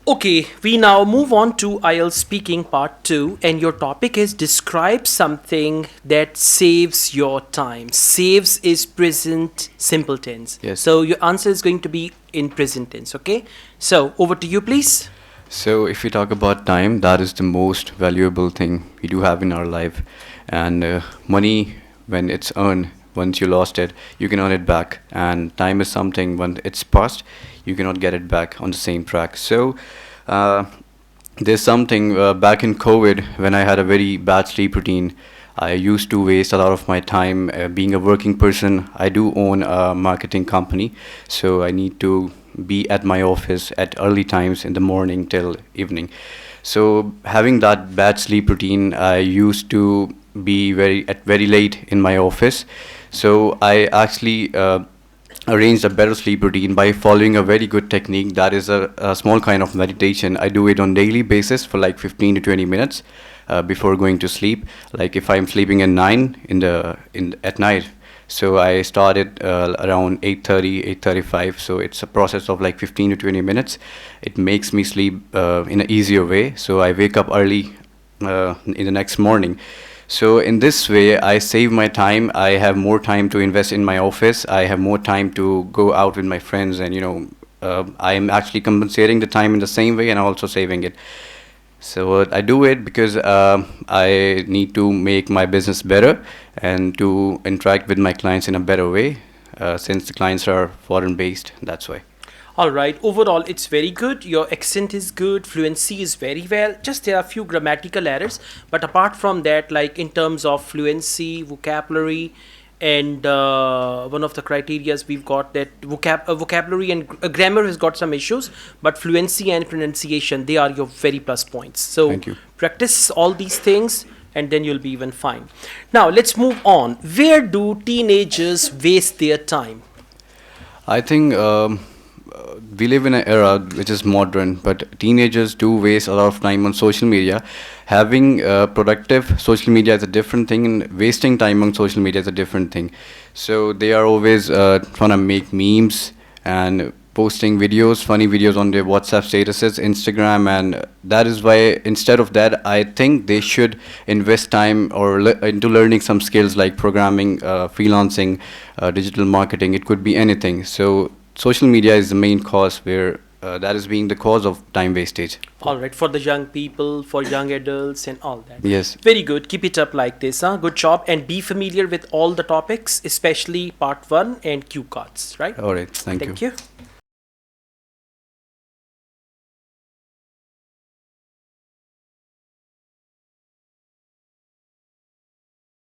Okay, we now move on to Ielts speaking part 2, and your topic is describe something that saves your time. Saves is present simple tense. Yes. So your answer is going to be in present tense, okay? So over to you, please. So if we talk about time, that is the most valuable thing we do have in our life. And money, when it's earned, once you lost it, you can earn it back. And time is something when it's past, you cannot get it back on the same track. So uh, there's something back in COVID when I had a very bad sleep routine. I used to waste a lot of my time being a working person. I do own a marketing company, so I need to be at my office at early times in the morning till evening. So having that bad sleep routine, I used to be very late in my office. So I actually arranged a better sleep routine by following a very good technique that is a small kind of meditation. I do it on daily basis for like 15 to 20 minutes before going to sleep. Like if I'm sleeping at 9 at night, so I started around 8:30, 8:35. So it's a process of like 15 to 20 minutes. It makes me sleep in an easier way. So I wake up early in the next morning. So in this way, I save my time. I have more time to invest in my office. I have more time to go out with my friends, and I am actually compensating the time in the same way and also saving it. So I do it because I need to make my business better and to interact with my clients in a better way. Since the clients are foreign based, that's why. All right, overall it's very good. Your accent is good, fluency is very well. Just there are a few grammatical errors, but apart from that, like in terms of fluency, vocabulary, and one of the criterias we've got that vocabulary and grammar has got some issues, but fluency and pronunciation, they are your very plus points. So Thank you. practice all these things and then you'll be even fine. Now let's move on. Where do teenagers waste their time? I think we live in an era which is modern, but teenagers do waste a lot of time on social media. Having productive social media is a different thing, and wasting time on social media is a different thing. So they are always trying to make memes and posting videos, funny videos on their WhatsApp statuses, Instagram, and that is why instead of that, I think they should invest time or into learning some skills like programming, freelancing, digital marketing. It could be anything. So social media is the main cause where that is being the cause of time wastage. All right, for the young people, for young adults, and all that. Yes. Very good. Keep it up like this, huh? Good job. And be familiar with all the topics, especially part one and cue cards, right? All right. Thank you. Thank you.